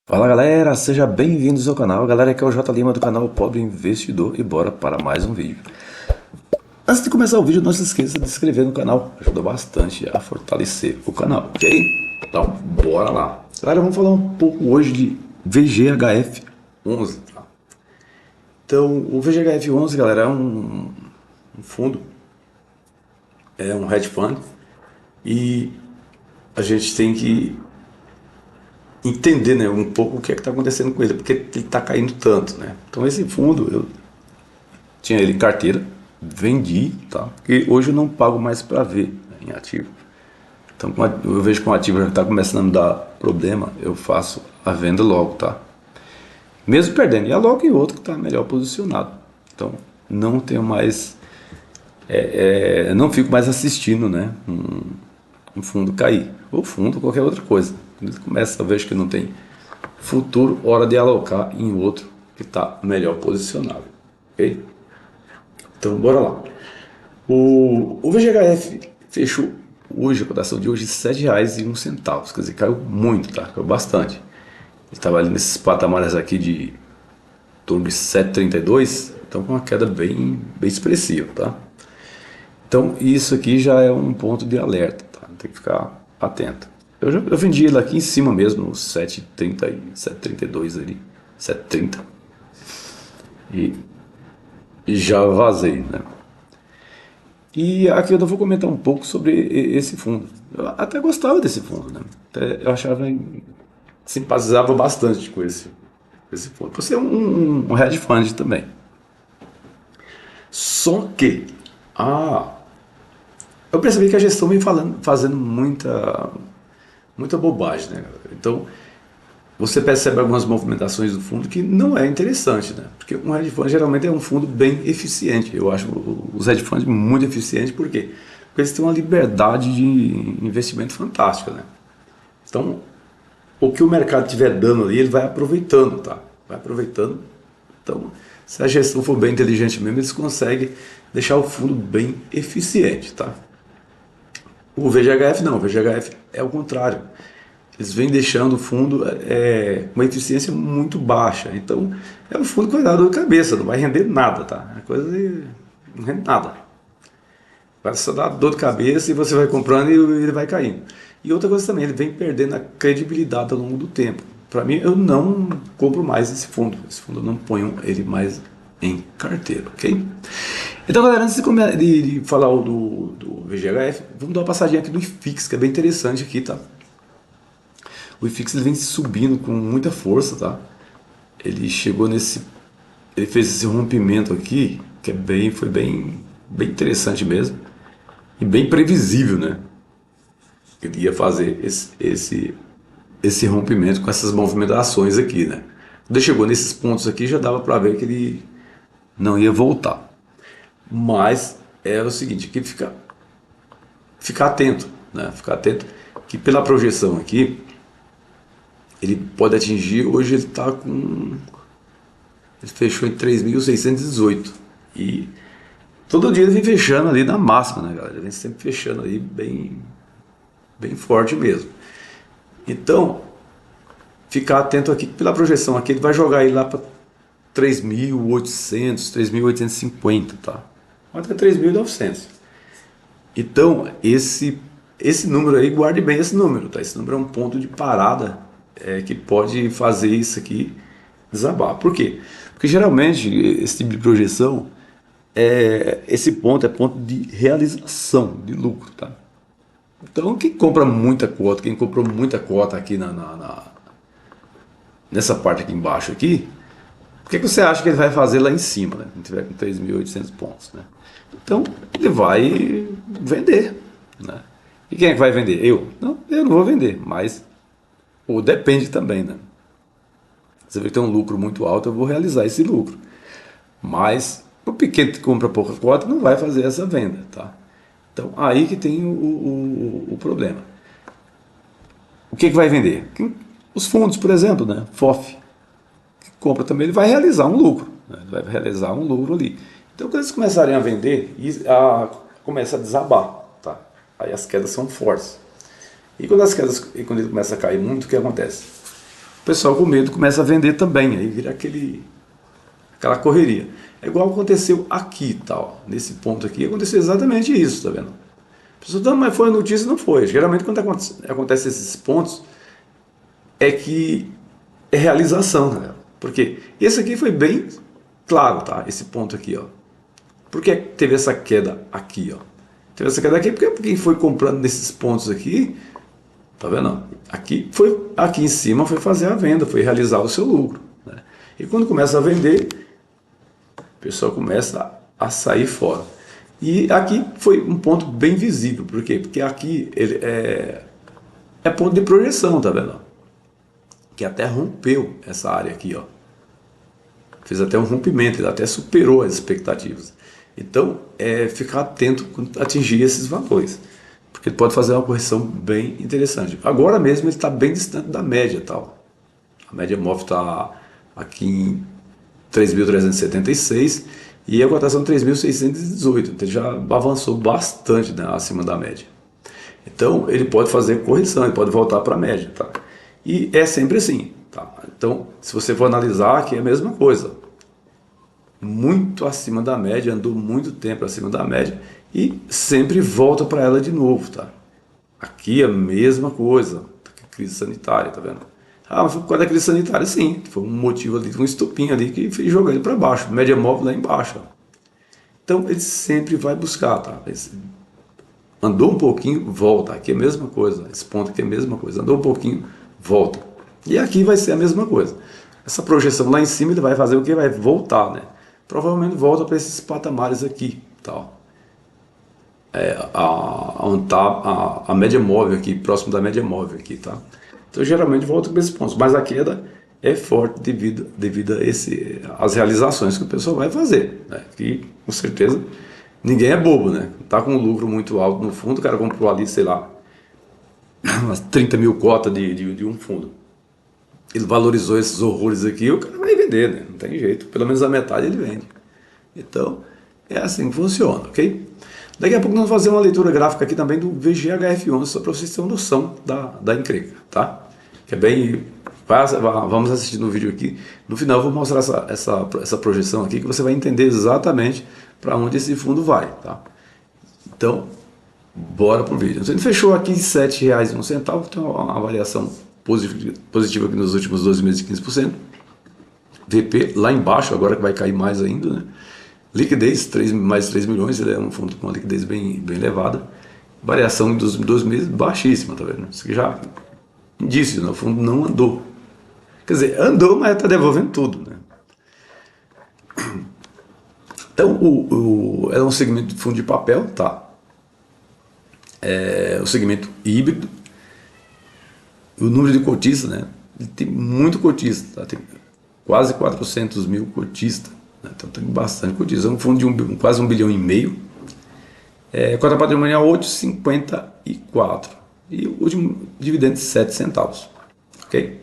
Fala galera, seja bem-vindos ao canal. Galera, aqui é o J Lima do canal Pobre Investidor e bora para mais um vídeo. Antes de começar o vídeo, não se esqueça de se inscrever no canal, ajuda bastante a fortalecer o canal, ok? Então, bora lá. Galera, vamos falar um pouco hoje de VGHF11, tá? Então, o VGHF11, galera, é um fundo, é um hedge fund e a gente tem que entender, né, um pouco o que é que está acontecendo com ele, porque ele está caindo tanto, né? Então esse fundo, eu tinha ele em carteira, vendi, tá? Porque hoje eu não pago mais para ver, né, em ativo. Então eu vejo que um ativo já está começando a dar problema, eu faço a venda logo, tá? Mesmo perdendo, e aloco em outro que está melhor posicionado. Então não tenho mais, não fico mais assistindo, né, um fundo cair, ou fundo, qualquer outra coisa. Quando ele começa, eu vejo que não tem futuro, hora de alocar em outro que está melhor posicionado, ok? Então bora lá. O VGHF fechou hoje, a cotação de hoje, R$ 7,01, quer dizer, caiu muito, tá? Caiu bastante. Ele estava ali nesses patamares aqui de torno de 7,32, então com uma queda bem expressiva, tá? Então isso aqui já é um ponto de alerta, tá? Tem que ficar atento. Eu vendi ele aqui em cima mesmo, no 7,30 e 7,32 ali, 7,30. E já vazei, né? E aqui eu vou comentar um pouco sobre esse fundo. Eu até gostava desse fundo, né? Até eu achava, simpatizava bastante com esse fundo. Por ser um hedge fund também. Só que eu percebi que a gestão vem fazendo muita bobagem, né? Então você percebe algumas movimentações do fundo que não é interessante, né? Porque um hedge fund geralmente é um fundo bem eficiente. Eu acho os hedge funds muito eficientes, por quê? Porque eles têm uma liberdade de investimento fantástica, né? Então, o que o mercado estiver dando ali, ele vai aproveitando, tá? Vai aproveitando. Então, se a gestão for bem inteligente mesmo, eles conseguem deixar o fundo bem eficiente, tá? O VGHF não, o VGHF é o contrário. Eles vêm deixando o fundo com uma eficiência muito baixa. Então, é um fundo que vai dar dor de cabeça, não vai render nada, tá? É coisa de não rende nada. Vai só dar dor de cabeça e você vai comprando e ele vai caindo. E outra coisa também, ele vem perdendo a credibilidade ao longo do tempo. Para mim, eu não compro mais esse fundo. Esse fundo eu não ponho ele mais em carteira, ok? Então, galera, antes de falar do VGHF, vamos dar uma passadinha aqui do IFIX, que é bem interessante aqui, tá? O IFIX ele vem subindo com muita força, tá? Ele chegou ele fez esse rompimento aqui, que foi bem interessante mesmo e bem previsível, né? Ele ia fazer esse rompimento com essas movimentações aqui, né? Quando ele chegou nesses pontos aqui, já dava para ver que ele não ia voltar. Mas é o seguinte, que ficar atento, né? Ficar atento que pela projeção aqui ele pode atingir, hoje ele está com, ele fechou em 3.618 e todo dia ele vem fechando ali na máxima, né, galera? Ele vem sempre fechando ali bem forte mesmo. Então, ficar atento aqui, pela projeção aqui, ele vai jogar aí lá para 3.800, 3.850, tá? Até 3.900. Então, esse número aí, guarde bem esse número, tá? Esse número é um ponto de parada que pode fazer isso aqui desabar. Por quê? Porque geralmente esse tipo de projeção, esse ponto é ponto de realização de lucro, tá? Então quem compra muita cota, quem comprou muita cota aqui nessa parte aqui embaixo aqui, o que você acha que ele vai fazer lá em cima, né? Quando tiver com 3.800 pontos, né? Então ele vai vender, né? E quem é que vai vender? Eu? Não, eu não vou vender, mas ou depende também, né? Você vê que tem um lucro muito alto, eu vou realizar esse lucro. Mas o pequeno que compra pouca cota não vai fazer essa venda, tá? Então aí que tem o problema. O que vai vender? Os fundos, por exemplo, né? FOF, que compra também, ele vai realizar um lucro, né? Ele vai realizar um lucro ali. Então quando eles começarem a vender, começa a desabar, tá? Aí as quedas são fortes. E quando ele começa a cair muito, o que acontece? pessoal com medo começa a vender também, aí vira aquela correria. É igual aconteceu aqui, tal, nesse ponto aqui, aconteceu exatamente isso, tá vendo? A pessoa, não, mas foi a notícia, não foi. Geralmente quando acontece esses pontos, é que é realização, né? Porque esse aqui foi bem claro, tá? Esse ponto aqui, ó. Por que teve essa queda aqui, ó? Teve essa queda aqui porque quem foi comprando nesses pontos aqui, tá vendo? Aqui em cima foi fazer a venda, foi realizar o seu lucro, né? E quando começa a vender, o pessoal começa a sair fora. E aqui foi um ponto bem visível, por quê? Porque aqui ele é ponto de projeção, tá vendo? Que até rompeu essa área aqui, ó. Fez até um rompimento, ele até superou as expectativas. Então, ficar atento quando atingir esses valores, porque ele pode fazer uma correção bem interessante. Agora mesmo ele está bem distante da média, tal. A média móvel está aqui em 3.376 e a cotação 3.618, então ele já avançou bastante, né, acima da média. Então ele pode fazer correção, ele pode voltar para a média, tá? E é sempre assim, tá? Então, se você for analisar, aqui é a mesma coisa. Muito acima da média, andou muito tempo acima da média e sempre volta para ela de novo, tá? Aqui é a mesma coisa, crise sanitária, tá vendo? Ah, mas foi por causa da crise sanitária, sim. Foi um motivo ali, um estupim ali que fez jogar ele para baixo, média móvel lá embaixo. Ó. Então ele sempre vai buscar, tá? Andou um pouquinho, volta. Aqui é a mesma coisa, esse ponto aqui é a mesma coisa. Andou um pouquinho, volta. E aqui vai ser a mesma coisa. Essa projeção lá em cima ele vai fazer o que? Vai voltar, né? Provavelmente volta para esses patamares aqui, tal. Onde está a média móvel aqui, próximo da média móvel aqui, tá? Então geralmente volta para esses pontos, mas a queda é forte devido às realizações que o pessoal vai fazer, né? Que com certeza ninguém é bobo, né? Tá com um lucro muito alto no fundo, o cara comprou ali, sei lá, umas 30 mil cotas de um fundo. Ele valorizou esses horrores aqui, o cara vai vender, né? Não tem jeito, pelo menos a metade ele vende. Então, é assim que funciona, ok? Daqui a pouco nós vamos fazer uma leitura gráfica aqui também do VGHF11, só para vocês terem noção da encrenca, tá? Que é bem... Vamos assistir no vídeo aqui. No final eu vou mostrar essa projeção aqui, que você vai entender exatamente para onde esse fundo vai, tá? Então, bora pro vídeo. Então, ele fechou aqui em R$ 7,01, tem uma variação positiva aqui nos últimos 12 meses de 15%. VP lá embaixo, agora que vai cair mais ainda, né? Liquidez, mais de 3 milhões, ele é um fundo com uma liquidez bem elevada. Variação dos 12 meses baixíssima, tá vendo? Isso aqui já indício, né? O fundo não andou. Quer dizer, andou, mas está devolvendo tudo, né? Então, é um segmento de fundo de papel, tá? É o segmento híbrido. O número de cotistas, né? Ele tem muito cotista, tá? Tem quase 400 mil cotistas, né? Então tem bastante cotista. É um fundo de quase 1,5 bilhão. Cota patrimonial 8,54. E o último dividendo de 7 centavos. Ok?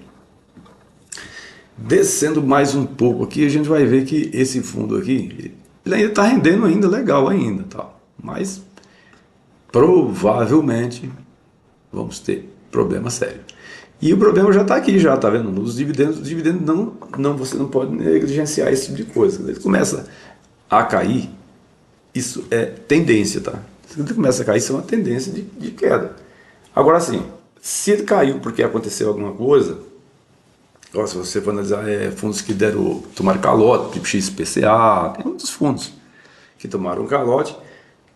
Descendo mais um pouco aqui, a gente vai ver que esse fundo aqui, ele ainda está rendendo ainda legal ainda, tá? Mas provavelmente vamos ter problema sério. E o problema já está aqui, já, tá vendo? Os dividendos não, você não pode negligenciar esse tipo de coisa. Quando ele começa a cair, isso é tendência, tá? Quando ele começa a cair, isso é uma tendência de queda. Agora sim, se ele caiu porque aconteceu alguma coisa, ó, se você for analisar fundos que tomaram calote, tipo XPCA, tem muitos fundos que tomaram calote,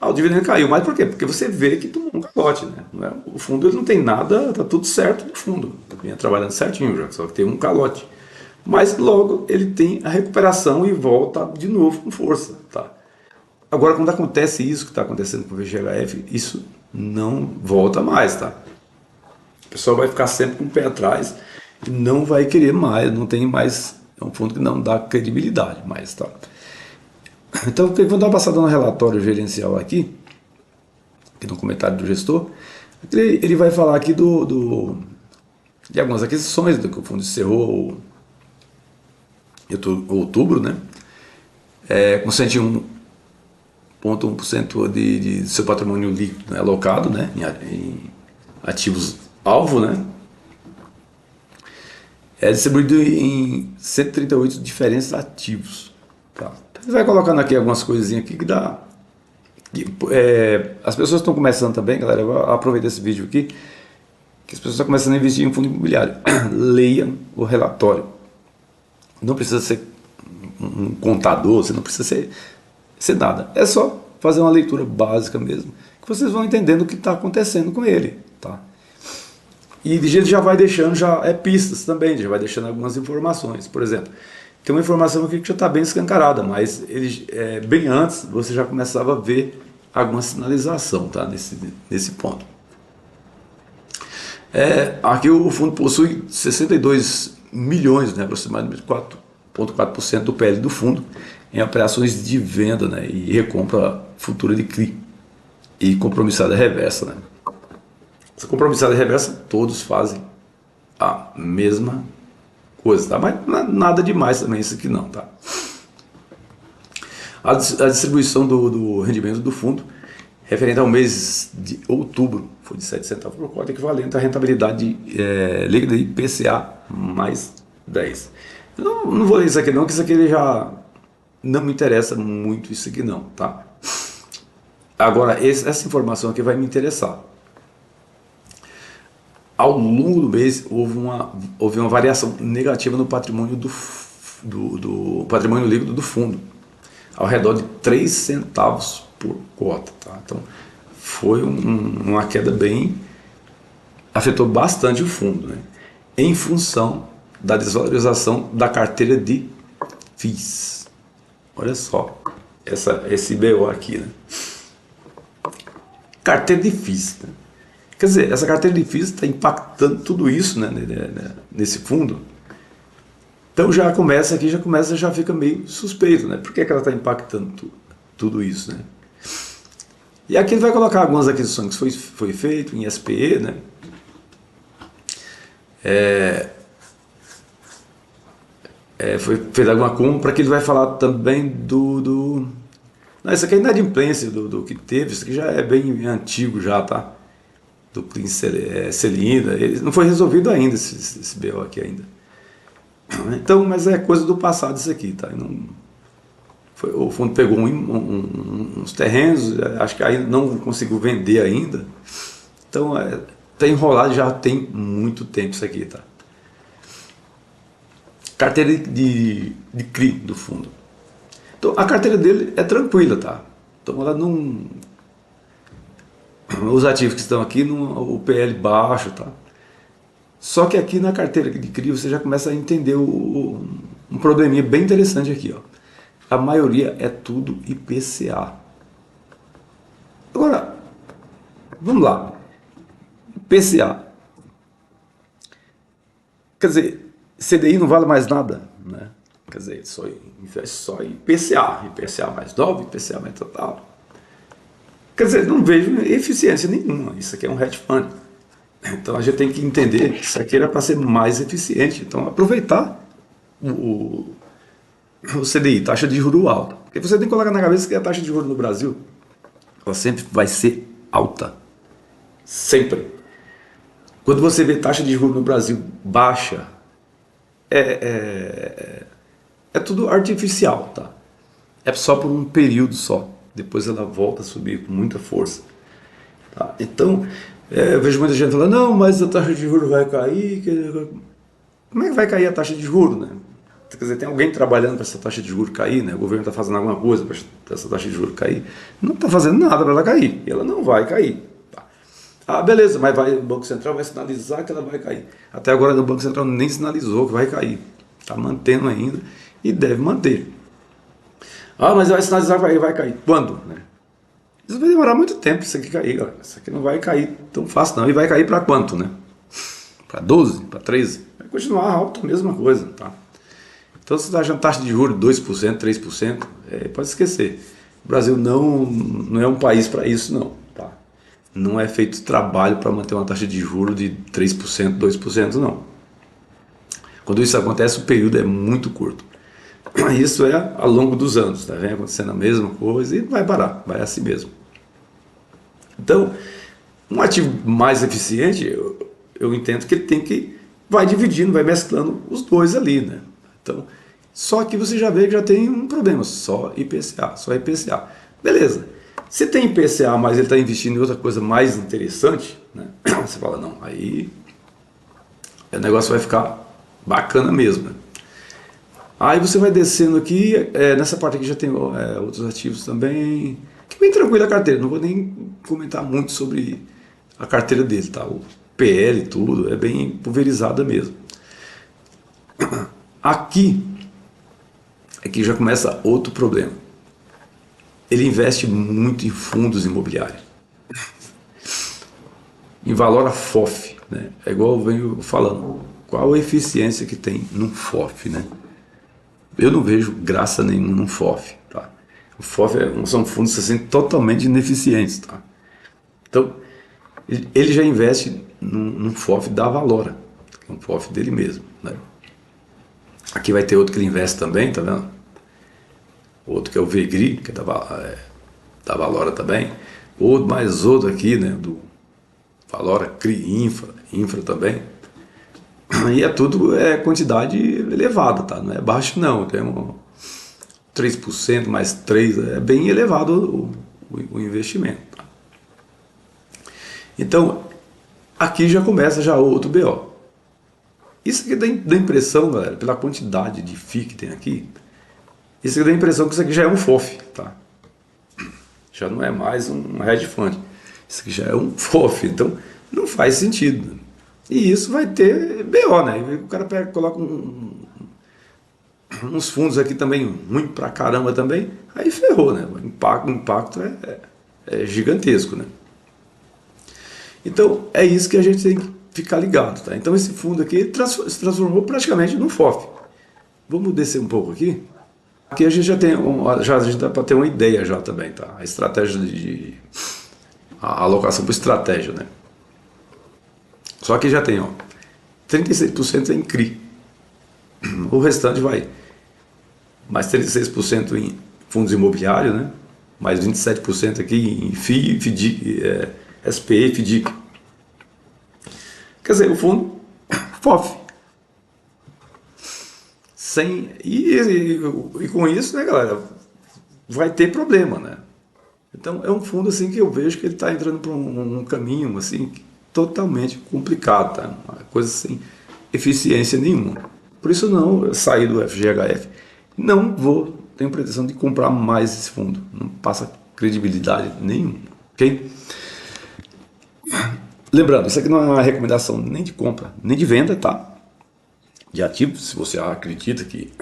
o dividendo caiu. Mas por quê? Porque você vê que tomou um calote, né? O fundo ele não tem nada, tá tudo certo no fundo. Vinha trabalhando certinho já, só que tem um calote. Mas logo ele tem a recuperação e volta de novo com força, tá? Agora, quando acontece isso que está acontecendo com o VGHF, isso não volta mais, tá? O pessoal vai ficar sempre com o pé atrás e não vai querer mais, não tem mais, é um fundo que não dá credibilidade mais, tá? Então, eu vou dar uma passada no relatório gerencial aqui no comentário do gestor. Ele vai falar aqui de algumas aquisições do que o fundo encerrou em outubro, né? Com 101,1% de seu patrimônio líquido, né, alocado, né, em ativos alvo, né? É distribuído em 138 diferentes ativos. Tá? Você vai colocando aqui algumas coisinhas aqui que dá. As pessoas estão começando também, galera. Eu vou aproveitar esse vídeo aqui, que as pessoas estão começando a investir em fundo imobiliário. Leia o relatório. Não precisa ser um contador, você não precisa ser nada. É só fazer uma leitura básica mesmo, que vocês vão entendendo o que está acontecendo com ele. Tá? E de jeito já vai deixando pistas também, já vai deixando algumas informações. Por exemplo, tem uma informação aqui que já está bem escancarada, mas bem antes você já começava a ver alguma sinalização, tá? nesse ponto. Aqui o fundo possui 62 milhões, né, aproximadamente 4,4% do PL do fundo, em operações de venda, né, e recompra futura de CRI e compromissada reversa. Né. Essa compromissada reversa, todos fazem a mesma coisa, tá? Mas nada demais também isso aqui não. Tá? A distribuição do rendimento do fundo, referente ao mês de outubro, foi de 7 centavos por cota, equivalente à rentabilidade líquida de IPCA mais 10. Não vou ler isso aqui não, que isso aqui ele já não me interessa muito isso aqui não. Tá? Agora, essa informação aqui vai me interessar. Ao longo do mês houve uma variação negativa no patrimônio do patrimônio líquido do fundo, ao redor de 3 centavos por cota. Tá? Então foi uma queda afetou bastante o fundo, né? Em função da desvalorização da carteira de FIIs. Olha só, esse BO aqui, né? Carteira de FIIs, né? Quer dizer, essa carteira de FIIs está impactando tudo isso, né, nesse fundo. Então já fica meio suspeito, né? Por que ela está impactando tudo isso, né? E aqui ele vai colocar algumas aquisições que foi feito em SPE, né? Foi feita alguma compra, que ele vai falar também Não, isso aqui é inadimplência do que teve, isso aqui já é bem antigo já, tá? Do Clean Celina, ele não foi resolvido ainda esse BO aqui ainda. Então, mas é coisa do passado isso aqui, tá? O fundo pegou uns terrenos, acho que ainda não conseguiu vender ainda. Então, tá enrolado já tem muito tempo isso aqui, tá? Carteira de CRI do fundo. Então, a carteira dele é tranquila, tá? Então, ela não... Os ativos que estão aqui, o PL baixo, tá? Só que aqui na carteira de CRI você já começa a entender um probleminha bem interessante aqui, ó. A maioria é tudo IPCA. Agora, vamos lá. IPCA. Quer dizer, CDI não vale mais nada, né? Quer dizer, só IPCA. IPCA mais 9, IPCA mais total. Quer dizer, não vejo eficiência nenhuma. Isso aqui é um hedge fund. Então a gente tem que entender que isso aqui era para ser mais eficiente. Então aproveitar o CDI, taxa de juros alta. Porque você tem que colocar na cabeça que a taxa de juros no Brasil, ela sempre vai ser alta. Sempre. Quando você vê taxa de juros no Brasil baixa, é tudo artificial, tá? É só por um período só. Depois ela volta a subir com muita força. Tá? Então, eu vejo muita gente falando, não, mas a taxa de juros vai cair. Como é que vai cair a taxa de juros, né? Quer dizer, tem alguém trabalhando para essa taxa de juros cair, né? O governo está fazendo alguma coisa para essa taxa de juros cair. Não está fazendo nada para ela cair. Ela não vai cair. Tá? Ah, beleza, mas o Banco Central vai sinalizar que ela vai cair. Até agora o Banco Central nem sinalizou que vai cair. Está mantendo ainda e deve manter. Ah, mas vai sinalizar que vai cair. Quando? Né? Isso vai demorar muito tempo isso aqui cair, galera. Isso aqui não vai cair tão fácil não. E vai cair para quanto, né? Para 12? Para 13? Vai continuar alto, a mesma coisa, tá? Então, se você está achando taxa de juros de 2%, 3%, pode esquecer. O Brasil não é um país para isso, não. Tá? Não é feito trabalho para manter uma taxa de juros de 3%, 2%, não. Quando isso acontece, o período é muito curto. Isso é ao longo dos anos, tá? Vem acontecendo a mesma coisa e vai parar, vai assim mesmo. Então, um ativo mais eficiente, eu entendo que ele tem que vai dividindo, vai mesclando os dois ali, né? Então, só que você já vê que já tem um problema, só IPCA, só IPCA. Beleza. Se tem IPCA, mas ele está investindo em outra coisa mais interessante, né? Você fala, não, aí o negócio vai ficar bacana mesmo, né? Aí você vai descendo aqui, nessa parte aqui já tem outros ativos também, que bem tranquila a carteira, não vou nem comentar muito sobre a carteira dele, tá? O PL e tudo, é bem pulverizada mesmo. Aqui é que já começa outro problema. Ele investe muito em fundos imobiliários, em valor a FOF, né? É igual eu venho falando, qual a eficiência que tem num FOF, né? Eu não vejo graça nenhuma num FOF, tá? O FOF são fundos assim, totalmente ineficientes, tá? Então, ele já investe num FOF da Valora, que é um FOF dele mesmo, né? Aqui vai ter outro que ele investe também, tá vendo? Outro que é o Vegri, que é da Valora também. Outro, mais outro aqui, né? Do Valora CRI Infra também. E é tudo quantidade elevada, tá? Não é baixo não, tem 3% mais 3, é bem elevado o investimento. Tá? Então, aqui já começa já outro BO. Isso aqui dá impressão, galera, pela quantidade de FII que tem aqui, isso aqui dá impressão que isso aqui já é um FOF, tá? Já não é mais um hedge fund. Isso aqui já é um FOF, então não faz sentido. E isso vai ter BO, né? O cara pega, coloca uns fundos aqui também ruim pra caramba também, aí ferrou, né? O impacto é gigantesco, né? Então é isso que a gente tem que ficar ligado, tá? Então esse fundo aqui se transformou praticamente num FOF. Vamos descer um pouco aqui. Aqui a gente já tem, a gente dá para ter uma ideia já também, tá? A estratégia a alocação por estratégia, né? Só que já tem, ó, 36% em CRI. O restante vai mais 36% em fundos imobiliários, né? Mais 27% aqui em FII, FDIC, SPE, FDIC. Quer dizer, o fundo FOF. E com isso, né, galera, vai ter problema, né? Então é um fundo assim que eu vejo que ele está entrando por um caminho assim totalmente complicado, tá? Uma coisa sem eficiência nenhuma. Por isso não, eu saí do FGHF, não vou, tenho pretensão de comprar mais esse fundo, não passa credibilidade nenhuma, ok? Lembrando, isso aqui não é uma recomendação nem de compra, nem de venda, tá? De ativos, se você acredita que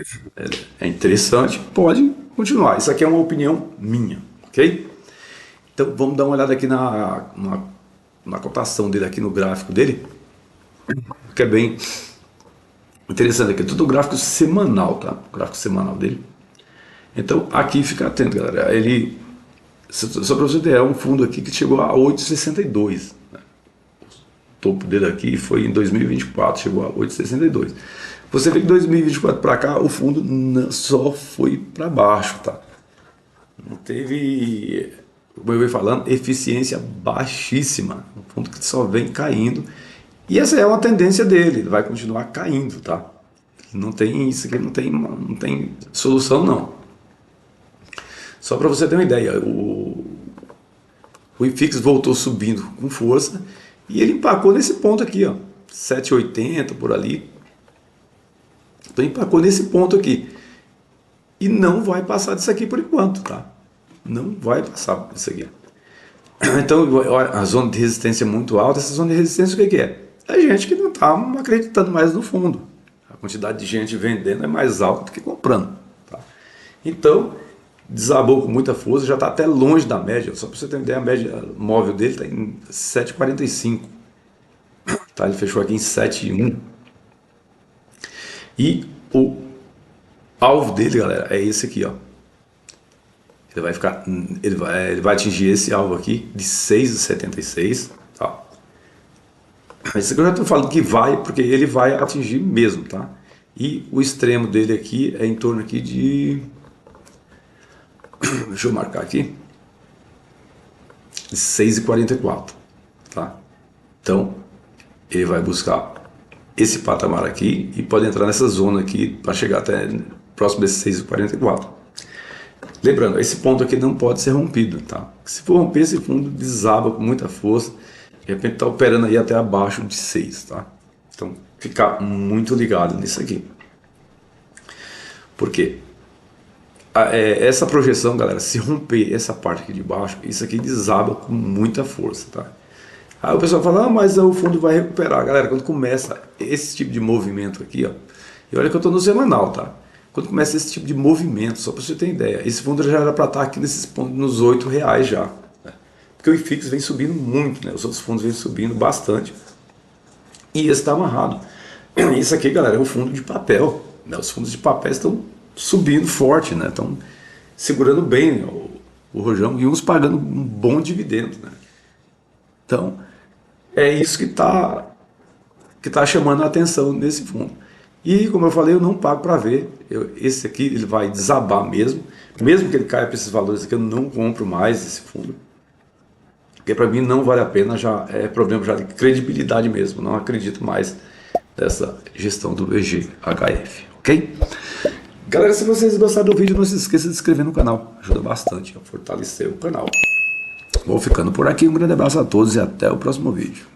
é interessante, pode continuar. Isso aqui é uma opinião minha, ok? Então vamos dar uma olhada aqui na cotação dele, aqui no gráfico dele, que é bem interessante aqui. Tudo gráfico semanal, tá? O gráfico semanal dele. Então aqui fica atento, galera. Ele, só para você ter, é um fundo aqui que chegou a 8,62. Né? O topo dele aqui foi em 2024, chegou a 8,62. Você vê que 2024 para cá o fundo só foi para baixo, tá? Não teve, como eu venho falando, eficiência baixíssima. Um fundo que só vem caindo. E essa é uma tendência dele, ele vai continuar caindo, tá? Não tem isso aqui, não tem solução não. Só para você ter uma ideia, o IFIX voltou subindo com força e ele empacou nesse ponto aqui, ó, 7,80 por ali. Então empacou nesse ponto aqui. E não vai passar disso aqui por enquanto, tá? Não vai passar disso aqui. Então, a zona de resistência é muito alta. Essa zona de resistência o que é? É gente que não está acreditando mais no fundo. A quantidade de gente vendendo é mais alta do que comprando. Tá? Então, desabou com muita força, já está até longe da média. Só para você ter uma ideia, a média móvel dele está em 7,45. Tá? Ele fechou aqui em 7,1. E o alvo dele, galera, é esse aqui, ó. Ele vai atingir esse alvo aqui de 6,76, tá? Isso aqui eu já estou falando que vai, porque ele vai atingir mesmo, tá? E o extremo dele aqui é em torno aqui de, deixa eu marcar aqui, de 6,44, tá? Então ele vai buscar esse patamar aqui e pode entrar nessa zona aqui para chegar até próximo desse 6,44. Lembrando, esse ponto aqui não pode ser rompido, tá? Se for romper, esse fundo desaba com muita força, de repente está operando aí até abaixo de 6, tá? Então, ficar muito ligado nisso aqui. Por quê? Essa projeção, galera, se romper essa parte aqui de baixo, isso aqui desaba com muita força, tá? Aí o pessoal fala, mas o fundo vai recuperar. Galera, quando começa esse tipo de movimento aqui, ó, e olha que eu estou no semanal, tá? Quando começa esse tipo de movimento, só para você ter ideia, esse fundo já era para estar aqui nesses pontos, nos R$8 já. Né? Porque o IFIX vem subindo muito, né? Os outros fundos vêm subindo bastante. E esse está amarrado. Isso aqui, galera, é o fundo de papel. Né? Os fundos de papel estão subindo forte, né? Estão segurando bem, né? o rojão, e uns pagando um bom dividendo, né? Então, é isso que tá chamando a atenção nesse fundo. E, como eu falei, eu não pago para ver. Esse aqui ele vai desabar mesmo que ele caia para esses valores aqui, eu não compro mais esse fundo. Porque para mim não vale a pena, já é problema já de credibilidade mesmo. Não acredito mais nessa gestão do VGHF, ok? Galera, se vocês gostaram do vídeo, não se esqueça de se inscrever no canal. Ajuda bastante a fortalecer o canal. Vou ficando por aqui, um grande abraço a todos e até o próximo vídeo.